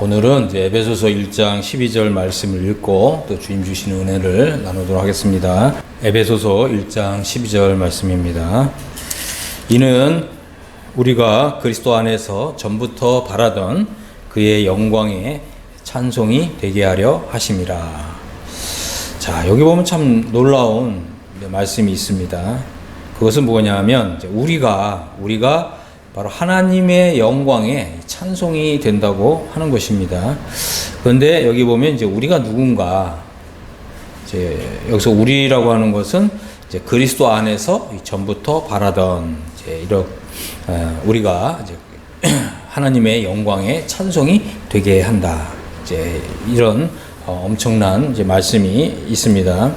오늘은 이제 에베소서 1장 12절 말씀을 읽고 또 주님 주시는 은혜를 나누도록 하겠습니다. 에베소서 1장 12절 말씀입니다. 이는 우리가 그리스도 안에서 전부터 바라던 그의 영광의 찬송이 되게 하려 하심이라. 자, 여기 보면 참 놀라운 말씀이 있습니다. 그것은 뭐냐면 우리가 바로 하나님의 영광에 찬송이 된다고 하는 것입니다. 그런데 여기 보면 이제 우리가 누군가, 이제 여기서 우리라고 하는 것은 이제 그리스도 안에서 전부터 바라던 우리가 이제 하나님의 영광에 찬송이 되게 한다. 이제 이런 엄청난 이제 말씀이 있습니다.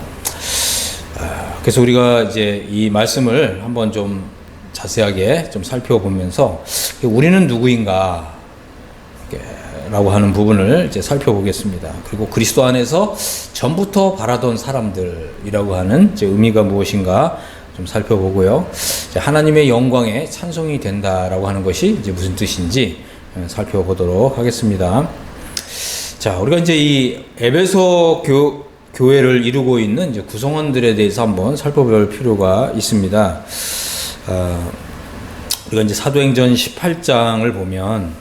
그래서 우리가 이제 이 말씀을 한번 좀 자세하게 좀 살펴보면서 우리는 누구인가 라고 하는 부분을 이제 살펴보겠습니다. 그리고 그리스도 안에서 전부터 바라던 사람들이라고 하는 이제 의미가 무엇인가 좀 살펴보고요. 이제 하나님의 영광에 찬송이 된다라고 하는 것이 이제 무슨 뜻인지 살펴보도록 하겠습니다. 자, 우리가 이제 이 에베소 교회를 이루고 있는 이제 구성원들에 대해서 한번 살펴볼 필요가 있습니다. 우리가 이제 사도행전 18장을 보면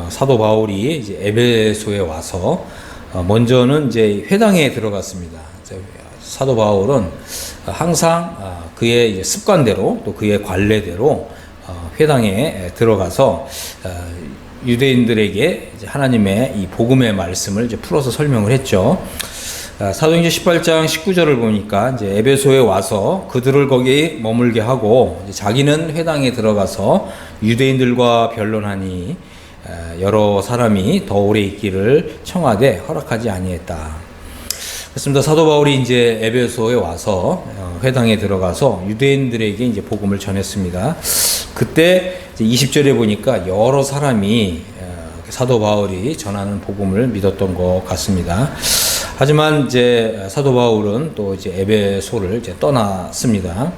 사도 바울이 이제 에베소에 와서 먼저는 이제 회당에 들어갔습니다. 사도 바울은 항상 그의 이제 습관대로 또 그의 관례대로 회당에 들어가서 유대인들에게 이제 하나님의 이 복음의 말씀을 이제 풀어서 설명을 했죠. 사도행전 18장 19절을 보니까 이제 에베소에 와서 그들을 거기 머물게 하고 이제 자기는 회당에 들어가서 유대인들과 변론하니 여러 사람이 더 오래 있기를 청하되 허락하지 아니했다. 그렇습니다. 사도 바울이 이제 에베소에 와서 회당에 들어가서 유대인들에게 이제 복음을 전했습니다. 그때 이제 20절에 보니까 여러 사람이 사도 바울이 전하는 복음을 믿었던 것 같습니다. 하지만 이제 사도 바울은 또 이제 에베소를 이제 떠났습니다.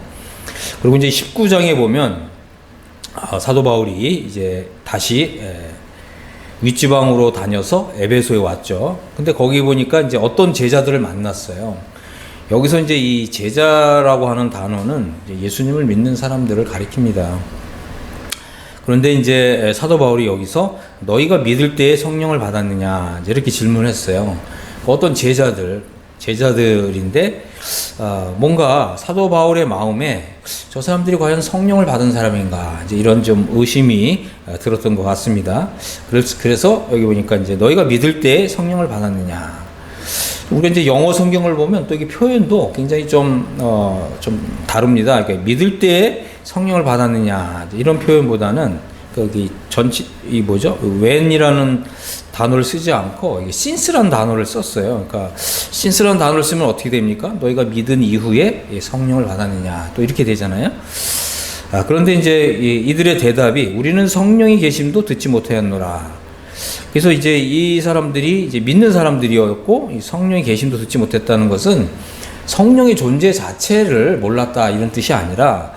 그리고 이제 19장에 보면 사도 바울이 이제 다시 윗지방으로 다녀서 에베소에 왔죠. 근데 거기 보니까 이제 어떤 제자들을 만났어요. 여기서 이제 이 제자라고 하는 단어는 이제 예수님을 믿는 사람들을 가리킵니다. 그런데 이제 사도 바울이 여기서 너희가 믿을 때에 성령을 받았느냐 이렇게 질문했어요. 어떤 제자들인데 뭔가 사도 바울의 마음에 저 사람들이 과연 성령을 받은 사람인가 이제 이런 좀 의심이 들었던 것 같습니다. 그래서 여기 보니까 이제 너희가 믿을 때 성령을 받았느냐. 우리가 이제 영어 성경을 보면 또 이게 표현도 굉장히 좀 다릅니다. 그러니까 믿을 때 성령을 받았느냐 이런 표현보다는 거기 when이라는 단어를 쓰지 않고 이게 since라는 단어를 썼어요. 그러니까 since라는 단어를 쓰면 어떻게 됩니까? 너희가 믿은 이후에 성령을 받았느냐 또 이렇게 되잖아요. 그런데 이제 이들의 대답이 우리는 성령이 계심도 듣지 못하였노라. 그래서 이제 이 사람들이 이제 믿는 사람들이었고 이 성령이 계심도 듣지 못했다는 것은 성령의 존재 자체를 몰랐다 이런 뜻이 아니라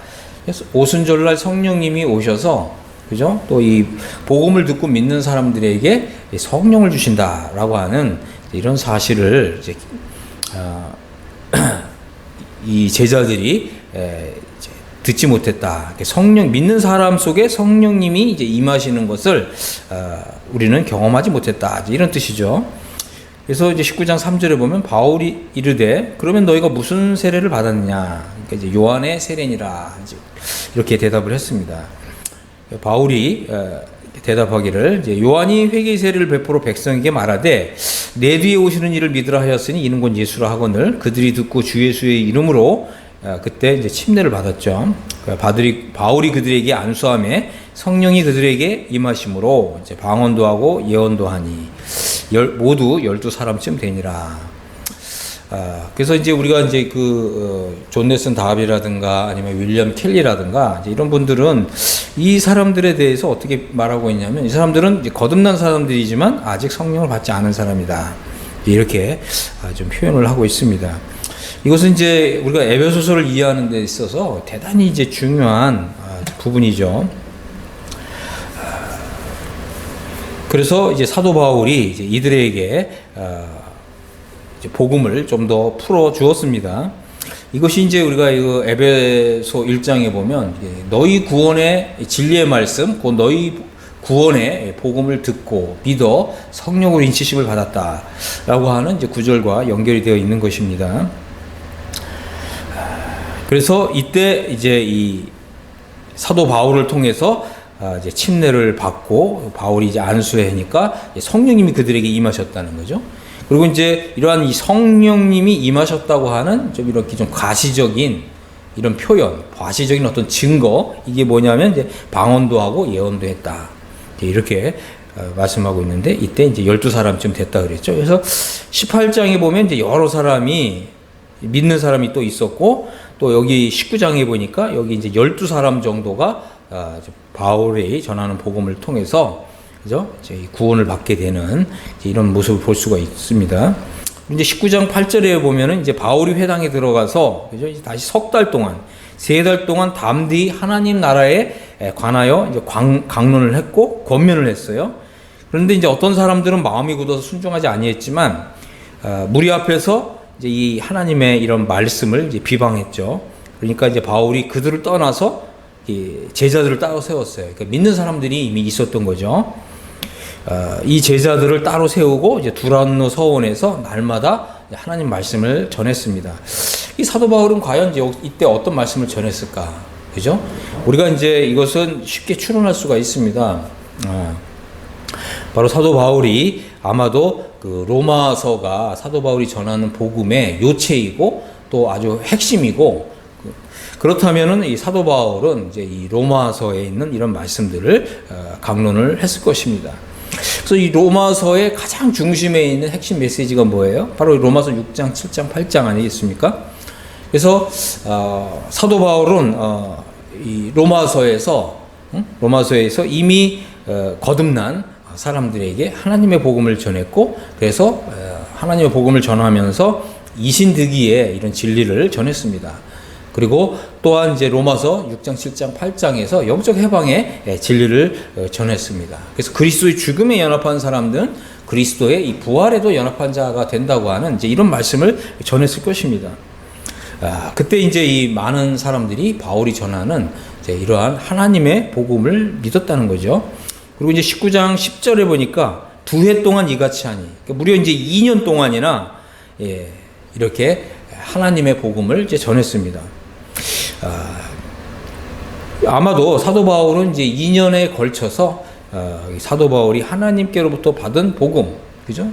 오순절날 성령님이 오셔서 그죠? 또 이 복음을 듣고 믿는 사람들에게 성령을 주신다라고 하는 이런 사실을 이제 이 제자들이 이제 듣지 못했다. 성령 믿는 사람 속에 성령님이 이제 임하시는 것을 우리는 경험하지 못했다. 이런 뜻이죠. 그래서 이제 19장 3절에 보면 바울이 이르되 그러면 너희가 무슨 세례를 받았느냐? 그러니까 이제 요한의 세례니라 이렇게 대답을 했습니다. 바울이 대답하기를 이제 요한이 회개 세례를 베풀어 백성에게 말하되 내 뒤에 오시는 이를 믿으라 하였으니 이는 곧 예수라 하거늘 그들이 듣고 주 예수의 이름으로 그때 이제 침례를 받았죠. 바울이 그들에게 안수함에 성령이 그들에게 임하심으로 이제 방언도 하고 예언도 하니 모두 12사람쯤 되니라. 그래서 이제 우리가 이제 존 넬슨 다비라든가 아니면 윌리엄 켈리라든가 이제 이런 분들은 이 사람들에 대해서 어떻게 말하고 있냐면 이 사람들은 이제 거듭난 사람들이지만 아직 성령을 받지 않은 사람이다. 이렇게 좀 표현을 하고 있습니다. 이것은 이제 우리가 에베소서를 이해하는 데 있어서 대단히 이제 중요한 부분이죠. 그래서 이제 사도 바울이 이제 이들에게 이제 복음을 좀 더 풀어 주었습니다. 이것이 이제 우리가 이거 에베소 1장에 보면 너희 구원의 진리의 말씀, 곧 너희 구원의 복음을 듣고 믿어 성령으로 인치심을 받았다라고 하는 이제 구절과 연결이 되어 있는 것입니다. 그래서 이때 이제 이 사도 바울을 통해서 이제 침례를 받고 바울이 이제 안수회니까 성령님이 그들에게 임하셨다는 거죠. 그리고 이제 이러한 이 성령님이 임하셨다고 하는 좀 이렇게 좀 가시적인 이런 표현, 과시적인 어떤 증거, 이게 뭐냐면 이제 방언도 하고 예언도 했다. 이렇게 말씀하고 있는데 이때 이제 12사람쯤 됐다 그랬죠. 그래서 18장에 보면 이제 여러 사람이 믿는 사람이 또 있었고 또 여기 19장에 보니까 여기 이제 12사람 정도가 바울이 전하는 복음을 통해서 그죠? 이제 구원을 받게 되는 이런 모습을 볼 수가 있습니다. 이제 19장 8절에 보면은 이제 바울이 회당에 들어가서 그죠? 이제 다시 석 달 동안 3달 동안 담대히 하나님 나라에 관하여 이제 강론을 했고 권면을 했어요. 그런데 이제 어떤 사람들은 마음이 굳어서 순종하지 아니했지만 무리 앞에서 이제 이 하나님의 이런 말씀을 이제 비방했죠. 그러니까 이제 바울이 그들을 떠나서 이 제자들을 따로 세웠어요. 그러니까 믿는 사람들이 이미 있었던 거죠. 이 제자들을 따로 세우고 이제 두란노 서원에서 날마다 하나님 말씀을 전했습니다. 이 사도 바울은 과연 이제 이때 어떤 말씀을 전했을까? 그죠? 우리가 이제 이것은 쉽게 추론할 수가 있습니다. 바로 사도 바울이 아마도 그 로마서가 사도 바울이 전하는 복음의 요체이고 또 아주 핵심이고 그렇다면은 이 사도 바울은 이제 이 로마서에 있는 이런 말씀들을 강론을 했을 것입니다. 그래서 이 로마서의 가장 중심에 있는 핵심 메시지가 뭐예요? 바로 로마서 6장, 7장, 8장 아니겠습니까? 그래서 사도 바울은 이 로마서에서 이미 거듭난 사람들에게 하나님의 복음을 전했고 그래서 하나님의 복음을 전하면서 이신득이의 이런 진리를 전했습니다. 그리고 또한 이제 로마서 6장, 7장, 8장에서 영적 해방의 진리를 전했습니다. 그래서 그리스도의 죽음에 연합한 사람들은 그리스도의 이 부활에도 연합한 자가 된다고 하는 이제 이런 말씀을 전했을 것입니다. 그때 이제 이 많은 사람들이 바울이 전하는 이제 이러한 하나님의 복음을 믿었다는 거죠. 그리고 이제 19장 10절에 보니까 2해 동안 이같이 하니, 그러니까 무려 이제 2년 동안이나 이렇게 하나님의 복음을 이제 전했습니다. 아마도 사도 바울은 이제 2년에 걸쳐서 사도 바울이 하나님께로부터 받은 복음, 그죠?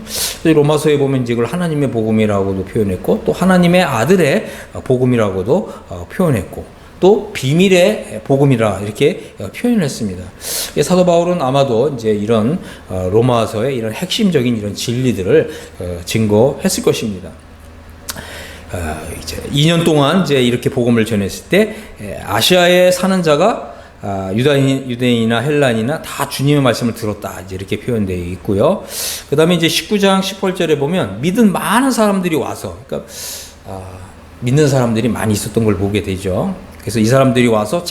로마서에 보면 이제 이걸 하나님의 복음이라고도 표현했고, 또 하나님의 아들의 복음이라고도 표현했고, 또 비밀의 복음이라 이렇게 표현을 했습니다. 사도 바울은 아마도 이제 이런 로마서의 이런 핵심적인 이런 진리들을 증거했을 것입니다. 이제 2년 동안 이제 이렇게 복음을 전했을 때 아시아에 사는 자가 유대인이나 헬란이나 다 주님의 말씀을 들었다 이제 이렇게 표현되어 있고요. 그 다음에 이제 19장 18절에 보면 믿은 많은 사람들이 와서, 그러니까 믿는 사람들이 많이 있었던 걸 보게 되죠. 그래서 이 사람들이 와서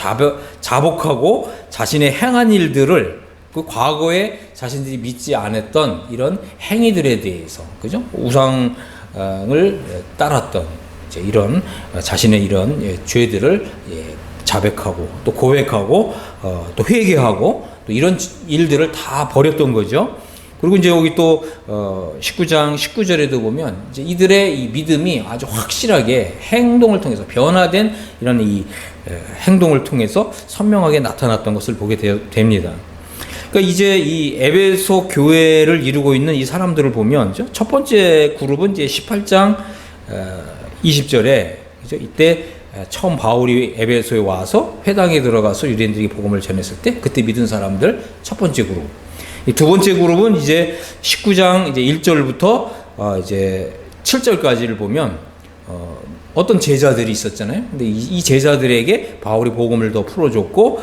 자복하고 자신의 행한 일들을 그 과거에 자신들이 믿지 않았던 이런 행위들에 대해서, 그죠? 우상을 따랐던 이제 이런 자신의 이런 죄들을 자백하고 또 고백하고 또 회개하고 또 이런 일들을 다 버렸던 거죠. 그리고 이제 여기 또 19장 19절에도 보면 이제 이들의 이 믿음이 아주 확실하게 행동을 통해서 변화된 이런 이 행동을 통해서 선명하게 나타났던 것을 보게 됩니다. 그러니까 이제 이 에베소 교회를 이루고 있는 이 사람들을 보면 첫 번째 그룹은 이제 18장 20절에 그죠? 이때 처음 바울이 에베소에 와서 회당에 들어가서 유대인들에게 복음을 전했을 때 그때 믿은 사람들 첫 번째 그룹. 두 번째 그룹은 이제 19장 이제 1절부터 이제 7절까지를 보면 어떤 제자들이 있었잖아요. 근데 이 제자들에게 바울이 복음을 더 풀어줬고,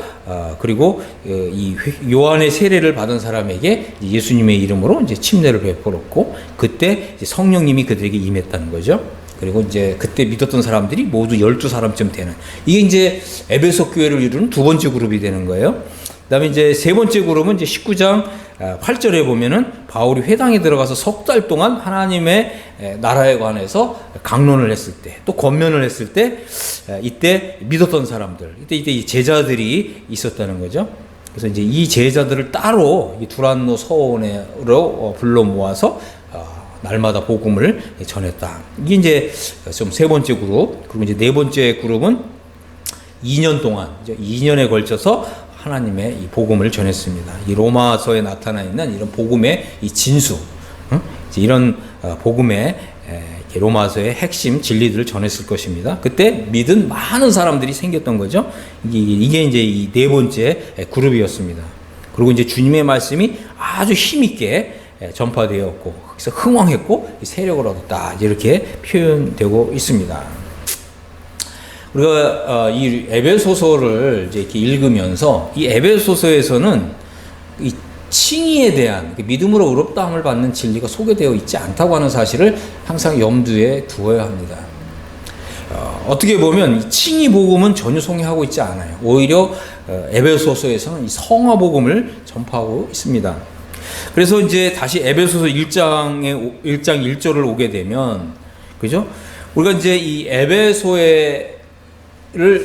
그리고 이 요한의 세례를 받은 사람에게 예수님의 이름으로 이제 침례를 베풀었고, 그때 이제 성령님이 그들에게 임했다는 거죠. 그리고 이제 그때 믿었던 사람들이 모두 12사람쯤 되는, 이게 이제 에베소 교회를 이루는 두 번째 그룹이 되는 거예요. 그 다음에 이제 세 번째 그룹은 이제 19장 8절에 보면은 바울이 회당에 들어가서 석 달 동안 하나님의 나라에 관해서 강론을 했을 때, 또 권면을 했을 때, 이때 믿었던 사람들, 이때 이 제자들이 있었다는 거죠. 그래서 이제 이 제자들을 따로 이 두란노 서원으로 불러 모아서 날마다 복음을 전했다. 이게 이제 좀 세 번째 그룹. 그리고 이제 네 번째 그룹은 2년 동안, 2년에 걸쳐서 하나님의 이 복음을 전했습니다. 이 로마서에 나타나 있는 이런 복음의 이 진수, 이런 복음의 로마서의 핵심 진리들을 전했을 것입니다. 그때 믿은 많은 사람들이 생겼던 거죠. 이게 이제 이 네 번째 그룹이었습니다. 그리고 이제 주님의 말씀이 아주 힘있게 전파되었고, 거기서 흥왕했고, 세력을 얻었다. 이렇게 표현되고 있습니다. 우리가 이 에베소서를 이제 이렇게 읽으면서 이 에베소서에서는 이 칭의에 대한 믿음으로 의롭다함을 받는 진리가 소개되어 있지 않다고 하는 사실을 항상 염두에 두어야 합니다. 어떻게 보면 이 칭의 복음은 전혀 소개하고 있지 않아요. 오히려 에베소서에서는 이 성화 복음을 전파하고 있습니다. 그래서 이제 다시 에베소서 1장 1절을 오게 되면, 그죠? 우리가 이제 이 에베소의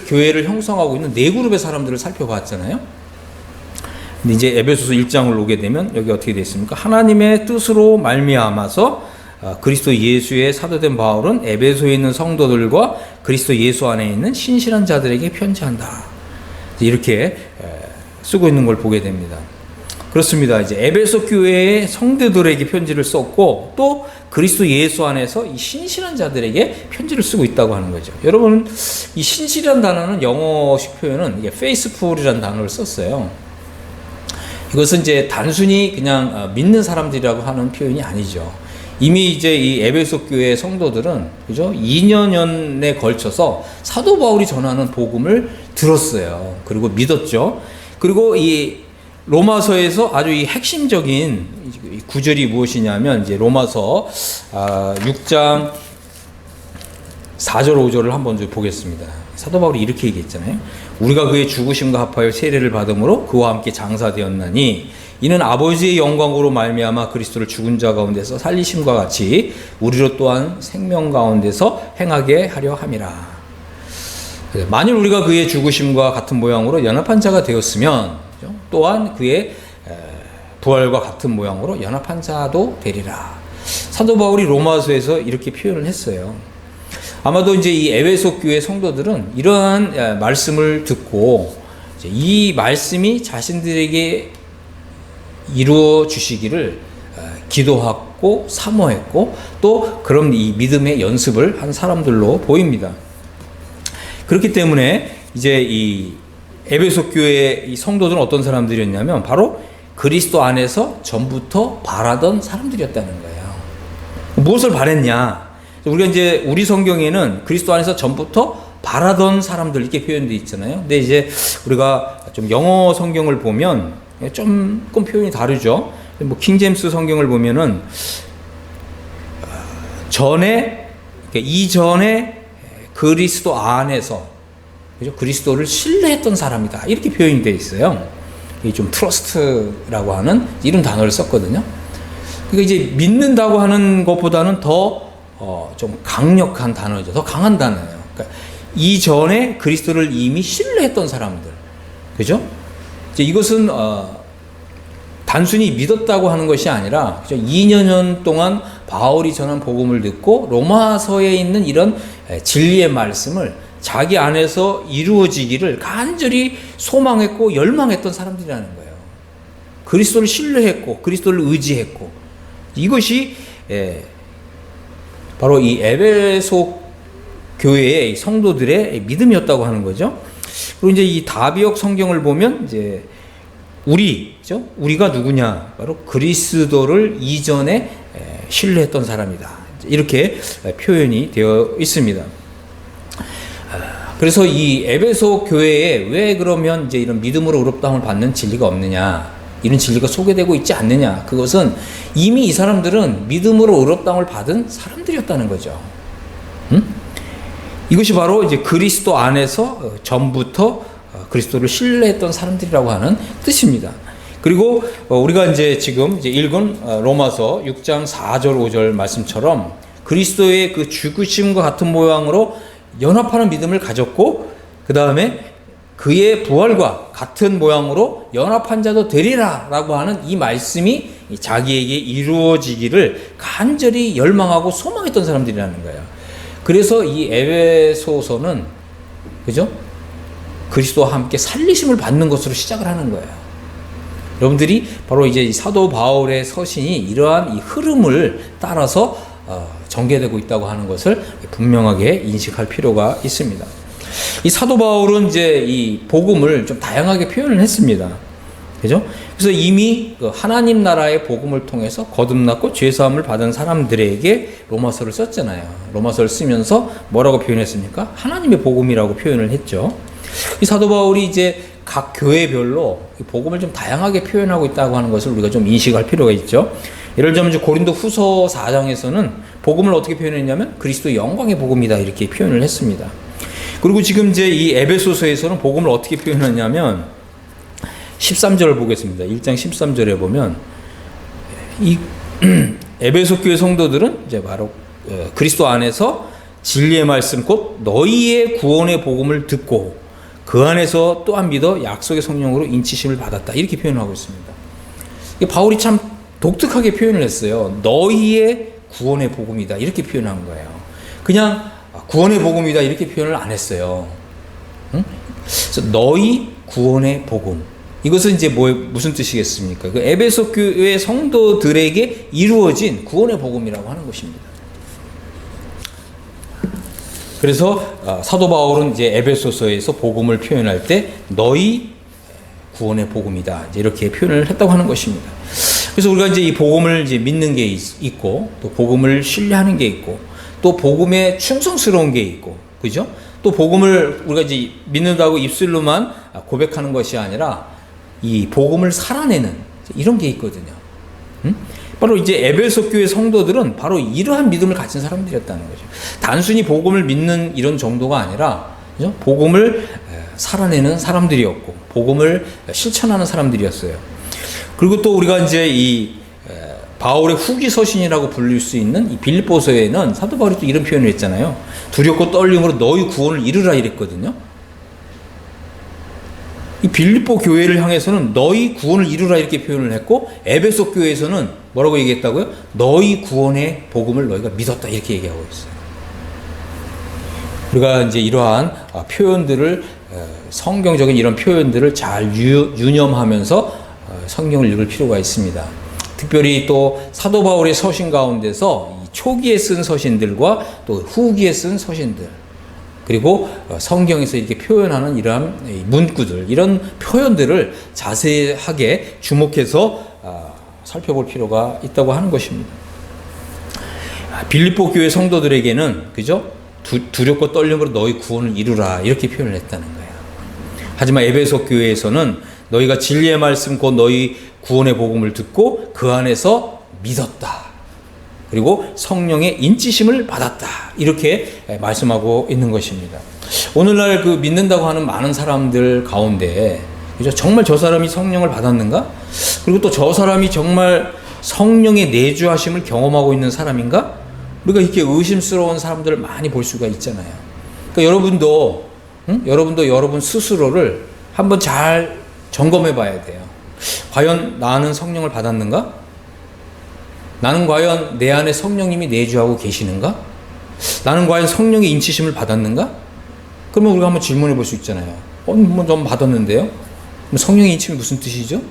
교회를 형성하고 있는 네 그룹의 사람들을 살펴봤잖아요. 근데 이제 에베소서 1장을 오게 되면 여기 어떻게 되어 있습니까? 하나님의 뜻으로 말미암아서 그리스도 예수의 사도된 바울은 에베소에 있는 성도들과 그리스도 예수 안에 있는 신실한 자들에게 편지한다. 이렇게 쓰고 있는 걸 보게 됩니다. 그렇습니다. 이제 에베소 교회의 성도들에게 편지를 썼고, 또 그리스도 예수 안에서 이 신실한 자들에게 편지를 쓰고 있다고 하는 거죠. 여러분, 이 신실한 단어는 영어식 표현은 이게 faithful이라는 단어를 썼어요. 이것은 이제 단순히 그냥 믿는 사람들이라고 하는 표현이 아니죠. 이미 이제 이 에베소 교회 성도들은, 그죠? 2년에 걸쳐서 사도 바울이 전하는 복음을 들었어요. 그리고 믿었죠. 그리고 이 로마서에서 아주 이 핵심적인 구절이 무엇이냐면, 이제 로마서 6장 4절 5절을 한번 보겠습니다. 사도 바울이 이렇게 얘기했잖아요. 우리가 그의 죽으심과 합하여 세례를 받음으로 그와 함께 장사되었나니 이는 아버지의 영광으로 말미암아 그리스도를 죽은 자 가운데서 살리심과 같이 우리로 또한 생명 가운데서 행하게 하려 함이라. 만일 우리가 그의 죽으심과 같은 모양으로 연합한 자가 되었으면 또한 그의 부활과 같은 모양으로 연합한 자도 되리라. 사도 바울이 로마서에서 이렇게 표현을 했어요. 아마도 이제 이 에베소 교회 성도들은 이러한 말씀을 듣고 이 말씀이 자신들에게 이루어 주시기를 기도하고 사모했고, 또 그런 이 믿음의 연습을 한 사람들로 보입니다. 그렇기 때문에 이제 이 에베소 교회의 이 성도들은 어떤 사람들이었냐면 바로 그리스도 안에서 전부터 바라던 사람들이었다는 거예요. 무엇을 바랬냐? 우리가 이제 우리 성경에는 그리스도 안에서 전부터 바라던 사람들 이렇게 표현되어 있잖아요. 근데 이제 우리가 좀 영어 성경을 보면 조금 표현이 다르죠. 뭐 킹제임스 성경을 보면은 이전에 그리스도 안에서, 그죠? 그리스도를 신뢰했던 사람이다. 이렇게 표현이 되어 있어요. 이게 좀 트러스트라고 하는 이런 단어를 썼거든요. 그러니까 이제 믿는다고 하는 것보다는 더 좀 강력한 단어죠. 더 강한 단어예요. 그러니까 이전에 그리스도를 이미 신뢰했던 사람들. 그죠? 이제 이것은 단순히 믿었다고 하는 것이 아니라, 그죠? 2년 동안 바울이 전한 복음을 듣고 로마서에 있는 이런 진리의 말씀을 자기 안에서 이루어지기를 간절히 소망했고 열망했던 사람들이라는 거예요. 그리스도를 신뢰했고 그리스도를 의지했고, 이것이 바로 이 에베소 교회의 성도들의 믿음이었다고 하는 거죠. 그리고 이제 이 다비역 성경을 보면 이제 그죠? 우리가 누구냐? 바로 그리스도를 이전에 신뢰했던 사람이다. 이렇게 표현이 되어 있습니다. 그래서 이 에베소 교회에 왜 그러면 이제 이런 믿음으로 의롭다함을 받는 진리가 없느냐, 이런 진리가 소개되고 있지 않느냐, 그것은 이미 이 사람들은 믿음으로 의롭다함을 받은 사람들이었다는 거죠. 이것이 바로 이제 그리스도 안에서 전부터 그리스도를 신뢰했던 사람들이라고 하는 뜻입니다. 그리고 우리가 이제 지금 이제 읽은 로마서 6장 4절 5절 말씀처럼 그리스도의 그 죽으심과 같은 모양으로 연합하는 믿음을 가졌고, 그 다음에 그의 부활과 같은 모양으로 연합한 자도 되리라 라고 하는 이 말씀이 자기에게 이루어지기를 간절히 열망하고 소망했던 사람들이라는 거예요. 그래서 이 에베소서는, 그죠? 그리스도와 함께 살리심을 받는 것으로 시작을 하는 거예요. 여러분들이 바로 이제 이 사도 바울의 서신이 이러한 이 흐름을 따라서 전개되고 있다고 하는 것을 분명하게 인식할 필요가 있습니다. 이 사도 바울은 이제 이 복음을 좀 다양하게 표현을 했습니다. 그죠? 그래서 이미 그 하나님 나라의 복음을 통해서 거듭났고 죄사함을 받은 사람들에게 로마서를 썼잖아요. 로마서를 쓰면서 뭐라고 표현했습니까? 하나님의 복음이라고 표현을 했죠. 이 사도 바울이 이제 각 교회별로 복음을 좀 다양하게 표현하고 있다고 하는 것을 우리가 좀 인식할 필요가 있죠. 예를 들면 이제 고린도 후서 4장에서는 복음을 어떻게 표현했냐면 그리스도의 영광의 복음이다 이렇게 표현을 했습니다. 그리고 지금 이제 이 에베소서에서는 복음을 어떻게 표현하냐면 13절을 보겠습니다. 1장 13절에 보면 이 에베소 교회 성도들은 이제 바로 그리스도 안에서 진리의 말씀 곧 너희의 구원의 복음을 듣고 그 안에서 또한 믿어 약속의 성령으로 인치심을 받았다 이렇게 표현하고 있습니다. 바울이 참 독특하게 표현을 했어요. 너희의 구원의 복음이다 이렇게 표현한 거예요. 그냥 구원의 복음이다 이렇게 표현을 안 했어요. 응? 그래서 너희 구원의 복음, 이것은 이제 무슨 뜻이겠습니까? 그 에베소 교회 성도들에게 이루어진 구원의 복음이라고 하는 것입니다. 그래서 사도 바울은 이제 에베소서에서 복음을 표현할 때 너희 구원의 복음이다 이렇게 표현을 했다고 하는 것입니다. 그래서 우리가 이제 이 복음을 이제 믿는 게 있고, 또 복음을 신뢰하는 게 있고, 또 복음에 충성스러운 게 있고, 그죠? 또 복음을 우리가 이제 믿는다고 입술로만 고백하는 것이 아니라 이 복음을 살아내는 이런 게 있거든요. 응? 바로 이제 에베소 교회 성도들은 바로 이러한 믿음을 가진 사람들이었다는 거죠. 단순히 복음을 믿는 이런 정도가 아니라, 그죠? 복음을 살아내는 사람들이었고, 복음을 실천하는 사람들이었어요. 그리고 또 우리가 이제 이 바울의 후기 서신이라고 불릴 수 있는 이 빌립보서에는 사도 바울이 또 이런 표현을 했잖아요. 두렵고 떨림으로 너희 구원을 이루라 이랬거든요. 이 빌립보 교회를 향해서는 너희 구원을 이루라 이렇게 표현을 했고, 에베소 교회에서는 뭐라고 얘기했다고요? 너희 구원의 복음을 너희가 믿었다 이렇게 얘기하고 있어요. 우리가 이제 이러한 표현들을, 성경적인 이런 표현들을 잘 유념하면서 성경을 읽을 필요가 있습니다. 특별히 또 사도 바울의 서신 가운데서 초기에 쓴 서신들과 또 후기에 쓴 서신들, 그리고 성경에서 이렇게 표현하는 이러한 문구들, 이런 표현들을 자세하게 주목해서 살펴볼 필요가 있다고 하는 것입니다. 빌립보 교회 성도들에게는, 그죠? 두렵고 떨림으로 너희 구원을 이루라 이렇게 표현을 했다는 거예요. 하지만 에베소 교회에서는 너희가 진리의 말씀 곧 너희 구원의 복음을 듣고 그 안에서 믿었다. 그리고 성령의 인치심을 받았다. 이렇게 말씀하고 있는 것입니다. 오늘날 그 믿는다고 하는 많은 사람들 가운데, 그죠? 정말 저 사람이 성령을 받았는가? 그리고 또 저 사람이 정말 성령의 내주하심을 경험하고 있는 사람인가? 우리가 이렇게 의심스러운 사람들을 많이 볼 수가 있잖아요. 그러니까 여러분도 여러분 스스로를 한번 잘 점검해 봐야 돼요. 과연 나는 성령을 받았는가? 나는 과연 내 안에 성령님이 내주하고 계시는가? 나는 과연 성령의 인치심을 받았는가? 그러면 우리가 한번 질문해 볼 수 있잖아요. 좀 받았는데요? 그럼 성령의 인침이 무슨 뜻이죠?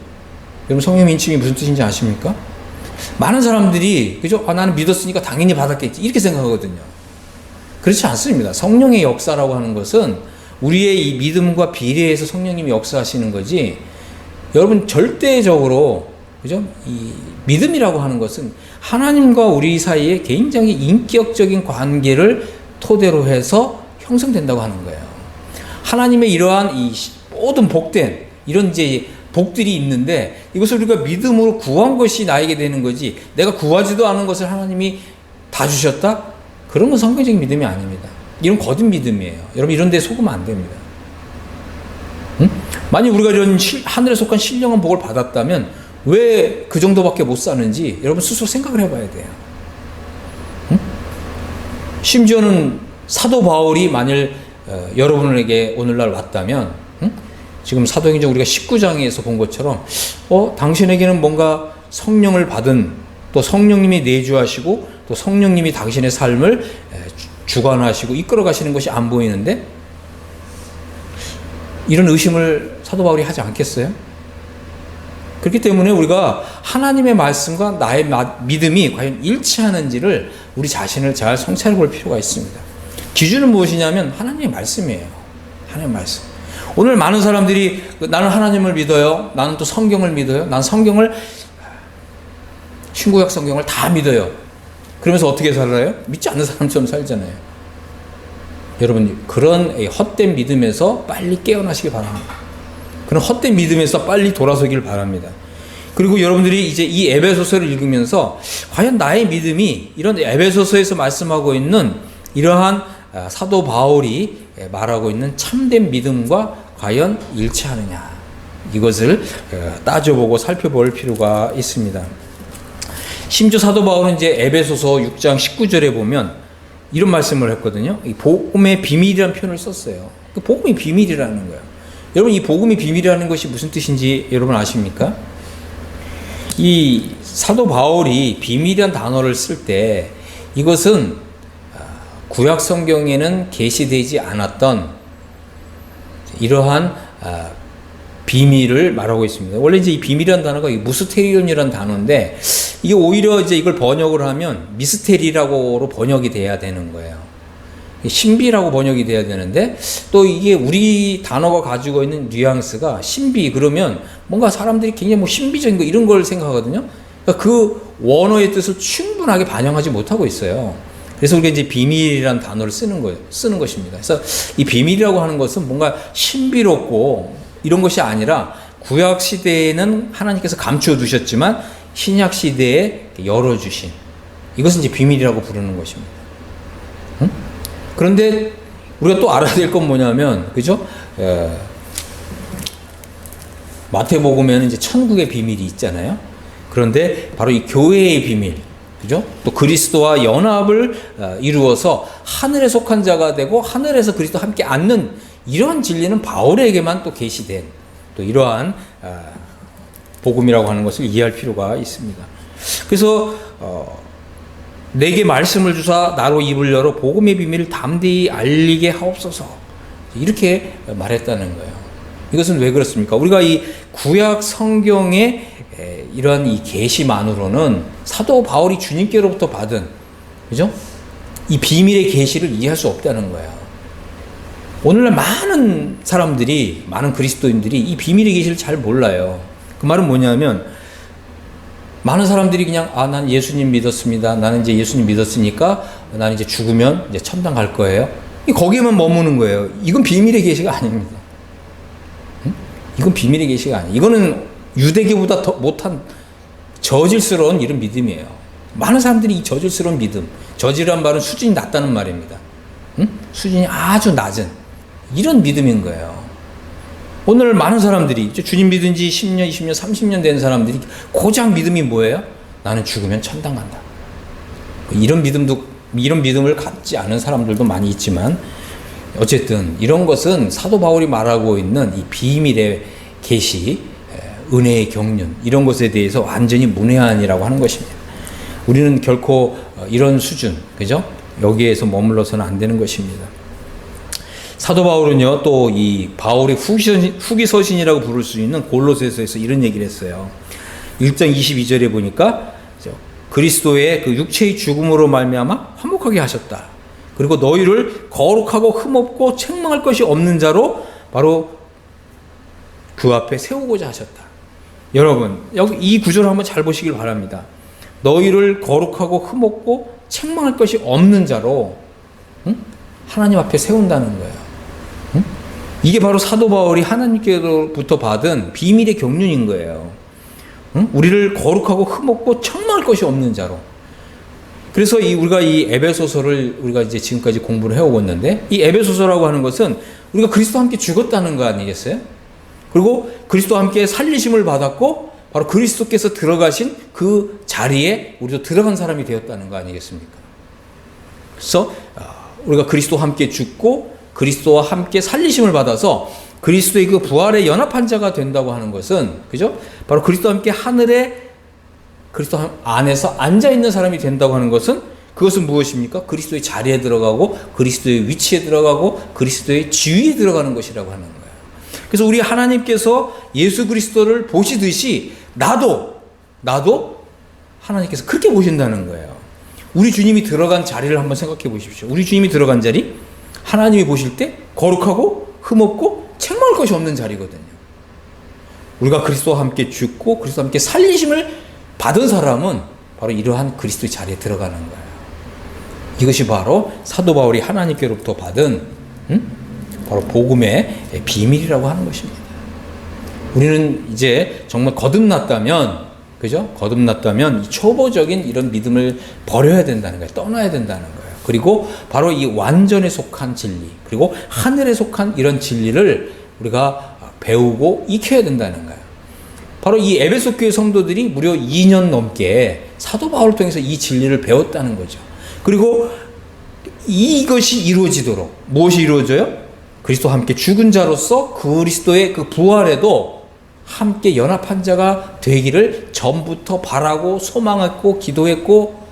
여러분 성령의 인침이 무슨 뜻인지 아십니까? 많은 사람들이, 그죠? 나는 믿었으니까 당연히 받았겠지 이렇게 생각하거든요. 그렇지 않습니다. 성령의 역사라고 하는 것은 우리의 이 믿음과 비례해서 성령님이 역사하시는 거지, 여러분 절대적으로, 그죠? 이 믿음이라고 하는 것은 하나님과 우리 사이에 굉장히 인격적인 관계를 토대로 해서 형성된다고 하는 거예요. 하나님의 이러한 이 모든 복된 이런 이제 복들이 있는데, 이것을 우리가 믿음으로 구한 것이 나에게 되는 거지, 내가 구하지도 않은 것을 하나님이 다 주셨다? 그런 건 성경적인 믿음이 아닙니다. 이런 거듭 믿음이에요. 여러분 이런 데 속으면 안 됩니다. 응? 만약 우리가 이런 하늘에 속한 신령한 복을 받았다면 왜 그 정도밖에 못 사는지 여러분 스스로 생각을 해봐야 돼요. 응? 심지어는 사도 바울이 만일 여러분에게 오늘날 왔다면, 응? 지금 사도행전 우리가 19장에서 본 것처럼 당신에게는 뭔가 성령을 받은, 또 성령님이 내주하시고 또 성령님이 당신의 삶을 주관하시고 이끌어 가시는 것이 안 보이는데, 이런 의심을 사도 바울이 하지 않겠어요? 그렇기 때문에 우리가 하나님의 말씀과 나의 믿음이 과연 일치하는지를 우리 자신을 잘 성찰해 볼 필요가 있습니다. 기준은 무엇이냐면 하나님의 말씀이에요. 하나님의 말씀. 오늘 많은 사람들이 나는 하나님을 믿어요. 나는 또 성경을 믿어요. 난 성경을, 신구약 성경을 다 믿어요. 그러면서 어떻게 살아요? 믿지 않는 사람처럼 살잖아요. 여러분, 그런 헛된 믿음에서 빨리 깨어나시기 바랍니다. 그런 헛된 믿음에서 빨리 돌아서길 바랍니다. 그리고 여러분들이 이제 이 에베소서를 읽으면서 과연 나의 믿음이 이런 에베소서에서 말씀하고 있는 이러한 사도 바울이 말하고 있는 참된 믿음과 과연 일치하느냐, 이것을 따져보고 살펴볼 필요가 있습니다. 심지어 사도 바울은 이제 에베소서 6장 19절에 보면 이런 말씀을 했거든요. 이 복음의 비밀이라는 표현을 썼어요. 그 복음이 비밀이라는 거예요. 여러분, 이 복음이 비밀이라는 것이 무슨 뜻인지 여러분 아십니까? 이 사도 바울이 비밀이라는 단어를 쓸 때 이것은 구약 성경에는 게시되지 않았던 이러한 비밀을 말하고 있습니다. 원래 이제 이 비밀이라는 단어가 무스테리온이라는 단어인데, 이게 오히려 이제 이걸 번역을 하면 미스테리라고 번역이 돼야 되는 거예요. 신비라고 번역이 돼야 되는데, 또 이게 우리 단어가 가지고 있는 뉘앙스가 신비 그러면 뭔가 사람들이 굉장히 뭐 신비적인 거 이런 걸 생각하거든요. 그러니까 그 원어의 뜻을 충분하게 반영하지 못하고 있어요. 그래서 우리가 이제 비밀이라는 단어를 쓰는 것입니다. 그래서 이 비밀이라고 하는 것은 뭔가 신비롭고 이런 것이 아니라 구약 시대에는 하나님께서 감추어 두셨지만 신약 시대에 열어주신, 이것은 이제 비밀이라고 부르는 것입니다. 응? 그런데 우리가 또 알아야 될 건 뭐냐면, 그죠? 마태복음에는 이제 천국의 비밀이 있잖아요. 그런데 바로 이 교회의 비밀, 그죠? 또 그리스도와 연합을 이루어서 하늘에 속한 자가 되고 하늘에서 그리스도와 함께 앉는 이러한 진리는 바울에게만 또 계시된 또 이러한 복음이라고 하는 것을 이해할 필요가 있습니다. 그래서 내게 말씀을 주사 나로 입을 열어 복음의 비밀을 담대히 알리게 하옵소서, 이렇게 말했다는 거예요. 이것은 왜 그렇습니까? 우리가 이 구약 성경의 이러한 이 계시만으로는 사도 바울이 주님께로부터 받은, 그죠? 이 비밀의 계시를 이해할 수 없다는 거예요. 오늘날 많은 사람들이, 많은 그리스도인들이 이 비밀의 계시를 잘 몰라요. 그 말은 뭐냐면, 많은 사람들이 그냥 난 예수님 믿었습니다. 나는 이제 예수님 믿었으니까 나는 이제 죽으면 이제 천당 갈 거예요. 거기에만 머무는 거예요. 이건 비밀의 계시가 아닙니다. 응? 이건 비밀의 계시가 아니에요. 이거는 유대교보다 더 못한 저질스러운 이런 믿음이에요. 많은 사람들이 이 저질스러운 믿음, 저질이란 말은 수준이 낮다는 말입니다. 응? 수준이 아주 낮은 이런 믿음인 거예요. 오늘 많은 사람들이 주님 믿은 지 10년, 20년, 30년 된 사람들이 고작 믿음이 뭐예요? 나는 죽으면 천당 간다. 이런 믿음을 갖지 않은 사람들도 많이 있지만, 어쨌든 이런 것은 사도 바울이 말하고 있는 이 비밀의 계시, 은혜의 경륜, 이런 것에 대해서 완전히 문외한이라고 하는 것입니다. 우리는 결코 이런 수준, 그죠? 여기에서 머물러서는 안 되는 것입니다. 사도 바울은요, 또 이 바울의 후기 서신이라고 부를 수 있는 골로새서에서 이런 얘기를 했어요. 1장 22절에 보니까 그리스도의 그 육체의 죽음으로 말미암아 화목하게 하셨다. 그리고 너희를 거룩하고 흠없고 책망할 것이 없는 자로 바로 그 앞에 세우고자 하셨다. 여러분, 여기 이 구절을 한번 잘 보시길 바랍니다. 너희를 거룩하고 흠없고 책망할 것이 없는 자로, 응? 하나님 앞에 세운다는 거예요. 응? 이게 바로 사도 바울이 하나님께로부터 받은 비밀의 경륜인 거예요. 응? 우리를 거룩하고 흠없고 책망할 것이 없는 자로. 그래서 우리가 이 에베소서를 우리가 이제 지금까지 공부를 해오고 있는데, 이 에베소서라고 하는 것은 우리가 그리스도와 함께 죽었다는 거 아니겠어요? 그리고 그리스도와 함께 살리심을 받았고 바로 그리스도께서 들어가신 그 자리에 우리도 들어간 사람이 되었다는 거 아니겠습니까? 그래서 우리가 그리스도와 함께 죽고 그리스도와 함께 살리심을 받아서 그리스도의 그 부활에 연합한 자가 된다고 하는 것은, 그죠? 바로 그리스도와 함께 하늘에 그리스도 안에서 앉아 있는 사람이 된다고 하는 것은, 그것은 무엇입니까? 그리스도의 자리에 들어가고 그리스도의 위치에 들어가고 그리스도의 지위에 들어가는 것이라고 하는 거예요. 그래서 우리 하나님께서 예수 그리스도를 보시듯이 나도 하나님께서 그렇게 보신다는 거예요. 우리 주님이 들어간 자리를 한번 생각해 보십시오. 우리 주님이 들어간 자리, 하나님이 보실 때 거룩하고 흠없고 책망할 것이 없는 자리거든요. 우리가 그리스도와 함께 죽고 그리스도와 함께 살리심을 받은 사람은 바로 이러한 그리스도의 자리에 들어가는 거예요. 이것이 바로 사도 바울이 하나님께로부터 받은 바로 복음의 비밀이라고 하는 것입니다. 우리는 이제 정말 거듭났다면, 그죠? 거듭났다면 이 초보적인 이런 믿음을 버려야 된다는 거예요. 떠나야 된다는 거예요. 그리고 바로 이 완전에 속한 진리, 그리고 하늘에 속한 이런 진리를 우리가 배우고 익혀야 된다는 거예요. 바로 이 에베소 교회 성도들이 무려 2년 넘게 사도 바울을 통해서 이 진리를 배웠다는 거죠. 그리고 이것이 이루어지도록, 무엇이 이루어져요? 그리스도와 함께 죽은 자로서 그리스도의 그 부활에도 함께 연합한 자가 되기를 전부터 바라고 소망했고 기도했고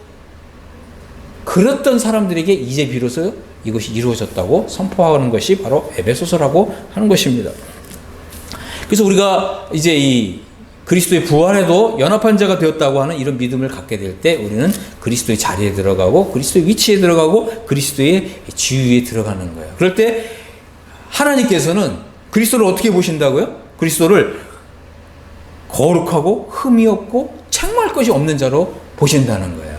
그랬던 사람들에게 이제 비로소 이것이 이루어졌다고 선포하는 것이 바로 에베소서라고 하는 것입니다. 그래서 우리가 이제 이 그리스도의 부활에도 연합한 자가 되었다고 하는 이런 믿음을 갖게 될 때 우리는 그리스도의 자리에 들어가고 그리스도의 위치에 들어가고 그리스도의 지위에 들어가는 거예요. 그럴 때 하나님께서는 그리스도를 어떻게 보신다고요? 그리스도를 거룩하고 흠이 없고 책망할 것이 없는 자로 보신다는 거예요.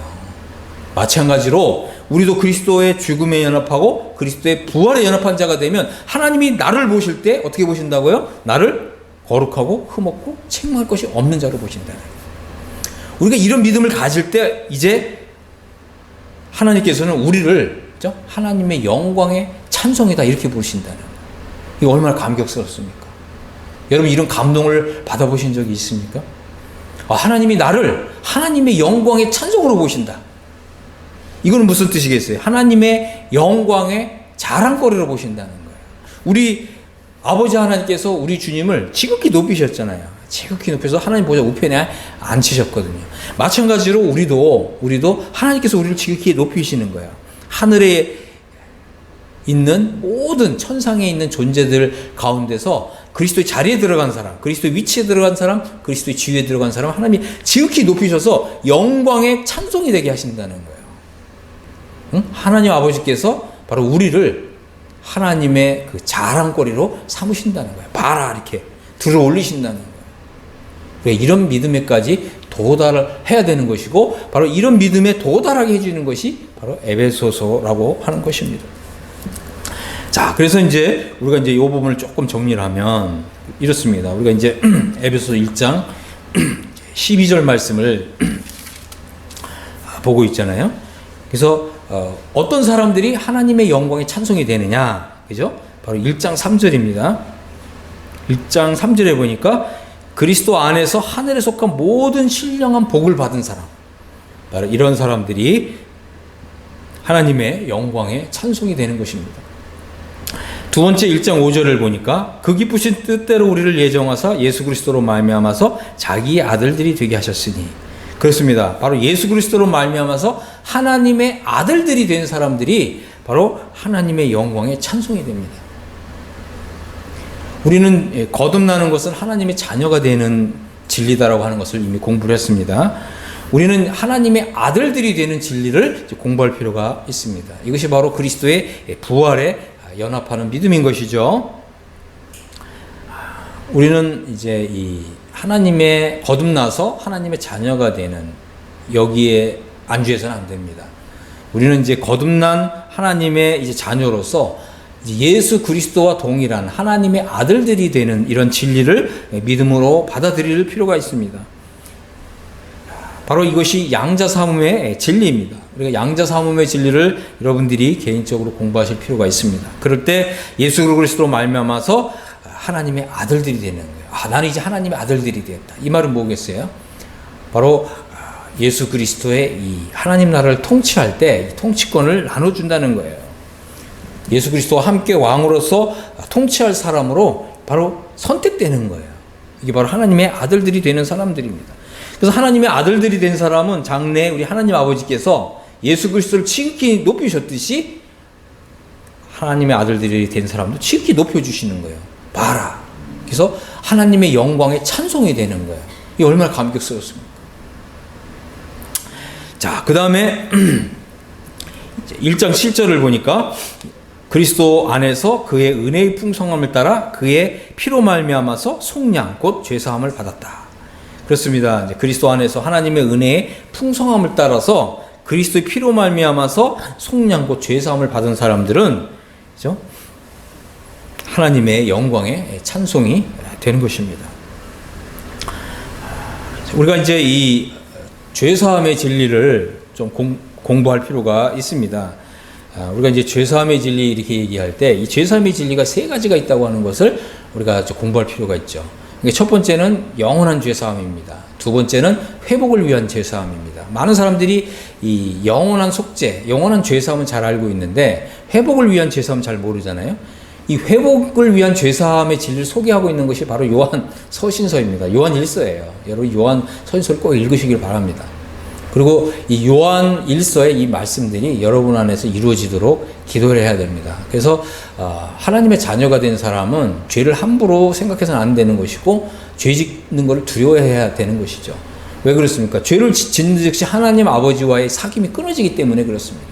마찬가지로 우리도 그리스도의 죽음에 연합하고 그리스도의 부활에 연합한 자가 되면 하나님이 나를 보실 때 어떻게 보신다고요? 나를 거룩하고 흠없고 책망할 것이 없는 자로 보신다는 거예요. 우리가 이런 믿음을 가질 때 이제 하나님께서는 우리를, 그렇죠? 하나님의 영광의 찬송이다 이렇게 부르신다는 거예요. 이거 얼마나 감격스럽습니까? 여러분 이런 감동을 받아보신 적이 있습니까? 하나님이 나를 하나님의 영광의 찬송으로 보신다. 이거는 무슨 뜻이겠어요? 하나님의 영광의 자랑거리로 보신다는 거예요. 우리 아버지 하나님께서 우리 주님을 지극히 높이셨잖아요. 지극히 높여서 하나님 보좌 우편에 앉히셨거든요. 마찬가지로 우리도 하나님께서 우리를 지극히 높이시는 거예요. 하늘에 있는 모든 천상에 있는 존재들 가운데서 그리스도의 자리에 들어간 사람, 그리스도의 위치에 들어간 사람, 그리스도의 지위에 들어간 사람 하나님이 지극히 높이셔서 영광의 찬송이 되게 하신다는 거예요. 응? 하나님 아버지께서 바로 우리를 하나님의 그 자랑거리로 삼으신다는 거예요. 봐라 이렇게 들어 올리신다는 거예요. 그러니까 이런 믿음에까지 도달해야 되는 것이고 바로 이런 믿음에 도달하게 해주는 것이 바로 에베소서라고 하는 것입니다. 자, 그래서 이제 우리가 이제 이 부분을 조금 정리를 하면 이렇습니다. 우리가 이제 에베소서 1장 12절 말씀을 보고 있잖아요. 그래서 어떤 사람들이 하나님의 영광에 찬송이 되느냐, 그죠? 바로 1장 3절입니다. 1장 3절에 보니까 그리스도 안에서 하늘에 속한 모든 신령한 복을 받은 사람, 바로 이런 사람들이 하나님의 영광에 찬송이 되는 것입니다. 두 번째 1장 5절을 보니까 그 기쁘신 뜻대로 우리를 예정하사 예수 그리스도로 말미암아서 자기의 아들들이 되게 하셨으니, 그렇습니다. 바로 예수 그리스도로 말미암아서 하나님의 아들들이 된 사람들이 바로 하나님의 영광에 찬송이 됩니다. 우리는 거듭나는 것은 하나님의 자녀가 되는 진리다라고 하는 것을 이미 공부를 했습니다. 우리는 하나님의 아들들이 되는 진리를 공부할 필요가 있습니다. 이것이 바로 그리스도의 부활에 연합하는 믿음인 것이죠. 우리는 이제 이 하나님의 거듭나서 하나님의 자녀가 되는 여기에 안주해서는 안 됩니다. 우리는 이제 거듭난 하나님의 이제 자녀로서 이제 예수 그리스도와 동일한 하나님의 아들들이 되는 이런 진리를 믿음으로 받아들일 필요가 있습니다. 바로 이것이 양자사모의 진리입니다. 우리가 양자사모의 진리를 여러분들이 개인적으로 공부하실 필요가 있습니다. 그럴 때 예수 그리스도로 말미암아서 하나님의 아들들이 되는 거예요. 아, 나는 이제 하나님의 아들들이 되었다. 이 말은 뭐겠어요? 바로 예수 그리스도의 이 하나님 나라를 통치할 때 통치권을 나눠준다는 거예요. 예수 그리스도와 함께 왕으로서 통치할 사람으로 바로 선택되는 거예요. 이게 바로 하나님의 아들들이 되는 사람들입니다. 그래서 하나님의 아들들이 된 사람은 장래 우리 하나님 아버지께서 예수 그리스도를 지극히 높이셨듯이 하나님의 아들들이 된 사람도 지극히 높여주시는 거예요. 봐라. 그래서 하나님의 영광에 찬송이 되는 거예요. 이게 얼마나 감격스럽습니까? 자, 그 다음에 1장 7절을 보니까 그리스도 안에서 그의 은혜의 풍성함을 따라 그의 피로 말미암아서 속량 곧 죄사함을 받았다. 그렇습니다. 이제 그리스도 안에서 하나님의 은혜의 풍성함을 따라서 그리스도의 피로 말미암아서 속량 곧 죄사함을 받은 사람들은 그죠? 하나님의 영광에 찬송이 되는 것입니다. 우리가 이제 이 죄사함의 진리를 좀 공부할 필요가 있습니다. 우리가 이제 죄사함의 진리 이렇게 얘기할 때 이 죄사함의 진리가 세 가지가 있다고 하는 것을 우리가 좀 공부할 필요가 있죠. 첫 번째는 영원한 죄사함입니다. 두 번째는 회복을 위한 죄사함입니다. 많은 사람들이 이 영원한 속죄, 영원한 죄사함은 잘 알고 있는데 회복을 위한 죄사함은 잘 모르잖아요. 이 회복을 위한 죄사함의 진리를 소개하고 있는 것이 바로 요한 서신서입니다. 요한 1서예요. 여러분 요한 서신서를 꼭 읽으시길 바랍니다. 그리고 이 요한 1서의 이 말씀들이 여러분 안에서 이루어지도록 기도를 해야 됩니다. 그래서 하나님의 자녀가 된 사람은 죄를 함부로 생각해서는 안 되는 것이고 죄 짓는 것을 두려워해야 되는 것이죠. 왜 그렇습니까? 죄를 짓는 즉시 하나님 아버지와의 사귐이 끊어지기 때문에 그렇습니다.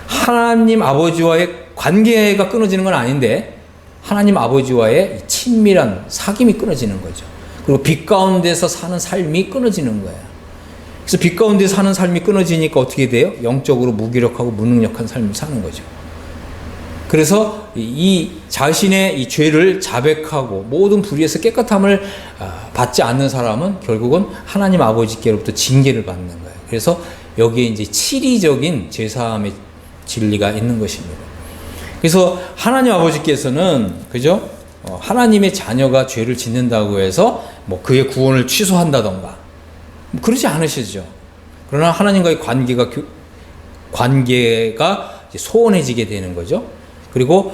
하나님 아버지와의 관계가 끊어지는 건 아닌데 하나님 아버지와의 친밀한 사귐이 끊어지는 거죠. 그리고 빛 가운데서 사는 삶이 끊어지는 거예요. 그래서 빛 가운데 사는 삶이 끊어지니까 어떻게 돼요? 영적으로 무기력하고 무능력한 삶을 사는 거죠. 그래서 이 자신의 이 죄를 자백하고 모든 불의에서 깨끗함을 받지 않는 사람은 결국은 하나님 아버지께로부터 징계를 받는 거예요. 그래서 여기에 이제 치리적인 제사함의 진리가 있는 것입니다. 그래서 하나님 아버지께서는 그죠? 하나님의 자녀가 죄를 짓는다고 해서 뭐 그의 구원을 취소한다던가 그러지 않으시죠. 그러나 하나님과의 관계가 소원해지게 되는 거죠. 그리고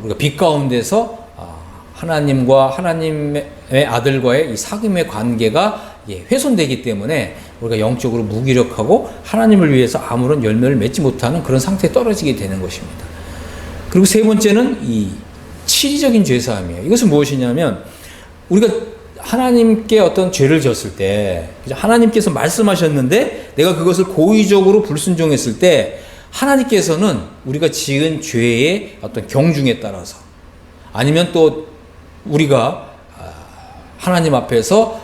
우리가 빛 가운데서 하나님과 하나님의 아들과의 이 사귐의 관계가 훼손되기 때문에 우리가 영적으로 무기력하고 하나님을 위해서 아무런 열매를 맺지 못하는 그런 상태에 떨어지게 되는 것입니다. 그리고 세 번째는 이 치리적인 죄사함이에요. 이것은 무엇이냐면 우리가 하나님께 어떤 죄를 졌을 때 하나님께서 말씀하셨는데 내가 그것을 고의적으로 불순종했을 때 하나님께서는 우리가 지은 죄의 어떤 경중에 따라서 아니면 또 우리가 하나님 앞에서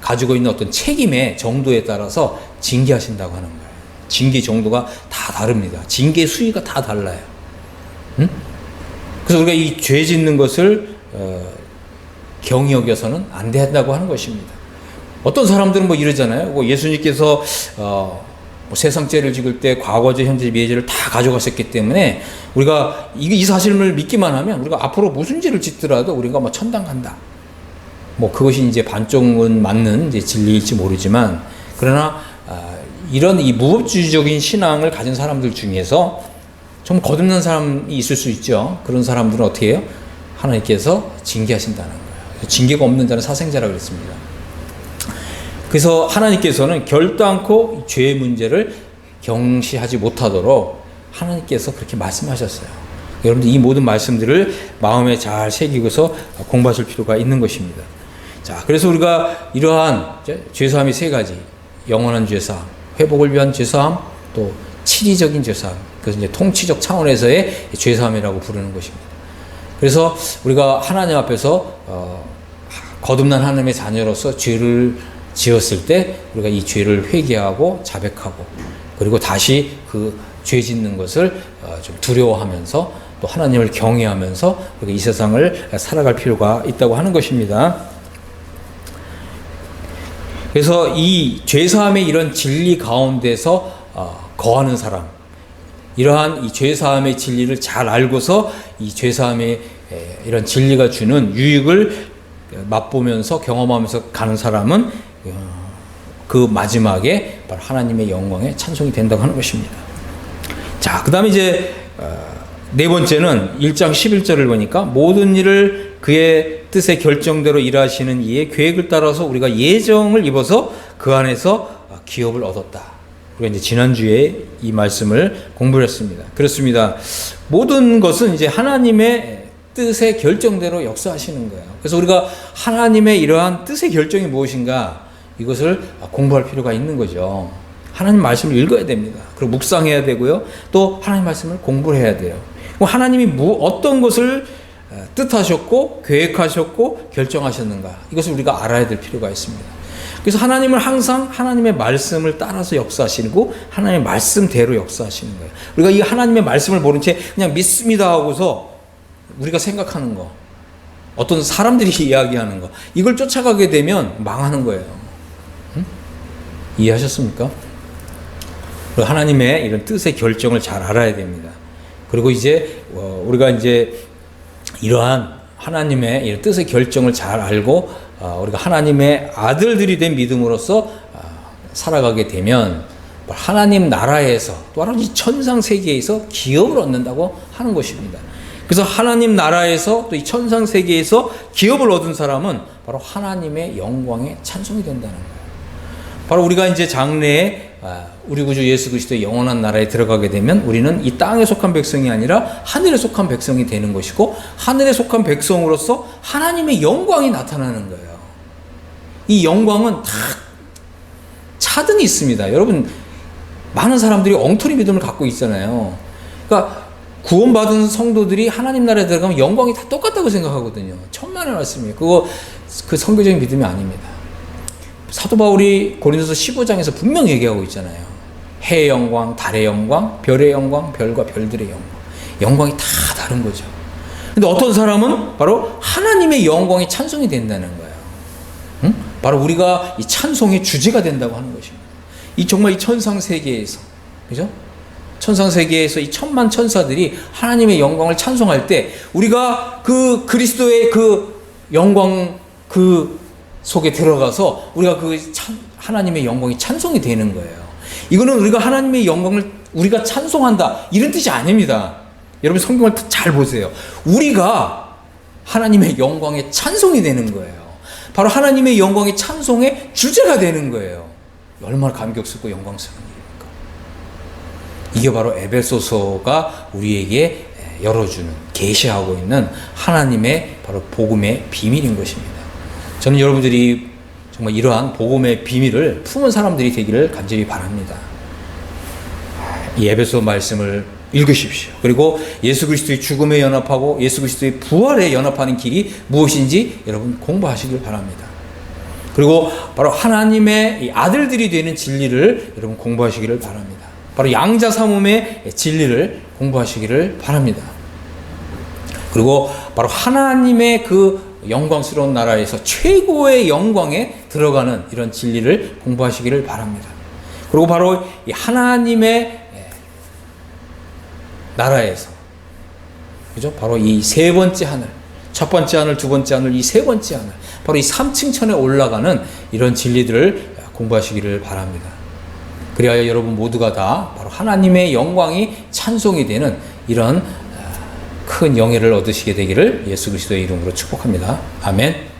가지고 있는 어떤 책임의 정도에 따라서 징계하신다고 하는 거예요. 징계 정도가 다 다릅니다. 징계 수위가 다 달라요. 응? 그래서 우리가 이 죄 짓는 것을 경히 여겨서는 안 된다고 하는 것입니다. 어떤 사람들은 뭐 이러잖아요. 뭐 예수님께서 뭐 세상 죄를 지을 때 과거죄, 현재, 미래죄를 다 가져가셨기 때문에 우리가 이 사실을 믿기만 하면 우리가 앞으로 무슨 죄를 짓더라도 우리가 뭐 천당 간다. 뭐 그것이 이제 반쪽은 맞는 이제 진리일지 모르지만 그러나 이런 이 무법주의적인 신앙을 가진 사람들 중에서 좀 거듭난 사람이 있을 수 있죠. 그런 사람들은 어떻게 해요? 하나님께서 징계하신다는 거예요. 징계가 없는 자는 사생자라고 그랬습니다. 그래서 하나님께서는 결단코 죄의 문제를 경시하지 못하도록 하나님께서 그렇게 말씀하셨어요. 여러분들 이 모든 말씀들을 마음에 잘 새기고서 공부하실 필요가 있는 것입니다. 자, 그래서 우리가 이러한 죄사함이 세 가지, 영원한 죄사함, 회복을 위한 죄사함, 또 치리적인 죄사함, 그래서 이제 통치적 차원에서의 죄사함이라고 부르는 것입니다. 그래서 우리가 하나님 앞에서 거듭난 하나님의 자녀로서 죄를 지었을 때 우리가 이 죄를 회개하고 자백하고 그리고 다시 그 죄 짓는 것을 좀 두려워하면서 또 하나님을 경외하면서 우리가 이 세상을 살아갈 필요가 있다고 하는 것입니다. 그래서 이 죄사함의 이런 진리 가운데서 거하는 사람, 이러한 이 죄사함의 진리를 잘 알고서 이 죄사함의 이런 진리가 주는 유익을 맛보면서 경험하면서 가는 사람은 그 마지막에 바로 하나님의 영광에 찬송이 된다고 하는 것입니다. 자, 그 다음에 이제 네 번째는 1장 11절을 보니까 모든 일을 그의 뜻의 결정대로 일하시는 이의 계획을 따라서 우리가 예정을 입어서 그 안에서 기업을 얻었다. 우리가 이제 지난주에 이 말씀을 공부를 했습니다. 그렇습니다. 모든 것은 이제 하나님의 뜻의 결정대로 역사하시는 거예요. 그래서 우리가 하나님의 이러한 뜻의 결정이 무엇인가 이것을 공부할 필요가 있는 거죠. 하나님 말씀을 읽어야 됩니다. 그리고 묵상해야 되고요. 또 하나님 말씀을 공부를 해야 돼요. 하나님이 어떤 것을 뜻하셨고 계획하셨고 결정하셨는가 이것을 우리가 알아야 될 필요가 있습니다. 그래서 하나님은 항상 하나님의 말씀을 따라서 역사하시고 하나님의 말씀대로 역사하시는 거예요. 우리가 이 하나님의 말씀을 모른 채 그냥 믿습니다 하고서 우리가 생각하는 거, 어떤 사람들이 이야기하는 거 이걸 쫓아가게 되면 망하는 거예요. 응? 이해하셨습니까? 그리고 하나님의 이런 뜻의 결정을 잘 알아야 됩니다. 그리고 이제 우리가 이제 이러한 하나님의 이런 뜻의 결정을 잘 알고 우리가 하나님의 아들들이 된 믿음으로써 살아가게 되면 하나님 나라에서 또 하나님 천상 세계에서 기업을 얻는다고 하는 것입니다. 그래서 하나님 나라에서 또 이 천상 세계에서 기업을 얻은 사람은 바로 하나님의 영광에 찬송이 된다는 거예요. 바로 우리가 이제 장래에 우리 구주 예수 그리스도의 영원한 나라에 들어가게 되면 우리는 이 땅에 속한 백성이 아니라 하늘에 속한 백성이 되는 것이고 하늘에 속한 백성으로서 하나님의 영광이 나타나는 거예요. 이 영광은 다 차등이 있습니다. 여러분 많은 사람들이 엉터리 믿음을 갖고 있잖아요. 그러니까 구원받은 성도들이 하나님 나라에 들어가면 영광이 다 똑같다고 생각하거든요. 천만의 말씀이에요. 그 선교적인 믿음이 아닙니다. 사도 바울이 고린도서 15장에서 분명히 얘기하고 있잖아요. 해의 영광, 달의 영광, 별의 영광, 별과 별들의 영광. 영광이 다 다른 거죠. 근데 어떤 사람은 바로 하나님의 영광이 찬송이 된다는 거예요. 응? 바로 우리가 이 찬송의 주제가 된다고 하는 것입니다. 정말 이 천상 세계에서, 그죠? 천상 세계에서 이 천만 천사들이 하나님의 영광을 찬송할 때 우리가 그 그리스도의 그 영광 속에 들어가서 우리가 하나님의 영광이 찬송이 되는 거예요. 이거는 우리가 하나님의 영광을 우리가 찬송한다 이런 뜻이 아닙니다. 여러분 성경을 잘 보세요. 우리가 하나님의 영광에 찬송이 되는 거예요. 바로 하나님의 영광의 찬송의 주제가 되는 거예요. 얼마나 감격스럽고 영광스러운 일입니까? 이게 바로 에베소서가 우리에게 열어주는 계시하고 있는 하나님의 바로 복음의 비밀인 것입니다. 저는 여러분들이 정말 이러한 복음의 비밀을 품은 사람들이 되기를 간절히 바랍니다. 이 에베소 말씀을 읽으십시오. 그리고 예수 그리스도의 죽음에 연합하고 예수 그리스도의 부활에 연합하는 길이 무엇인지 여러분 공부하시길 바랍니다. 그리고 바로 하나님의 아들들이 되는 진리를 여러분 공부하시기를 바랍니다. 바로 양자 삼음의 진리를 공부하시기를 바랍니다. 그리고 바로 하나님의 그 영광스러운 나라에서 최고의 영광에 들어가는 이런 진리를 공부하시기를 바랍니다. 그리고 바로 이 하나님의 나라에서, 그죠? 바로 이 세 번째 하늘, 첫 번째 하늘, 두 번째 하늘, 이 세 번째 하늘, 바로 이 3층천에 올라가는 이런 진리들을 공부하시기를 바랍니다. 그리하여 여러분 모두가 다 바로 하나님의 영광이 찬송이 되는 이런 큰 영예를 얻으시게 되기를 예수 그리스도의 이름으로 축복합니다. 아멘.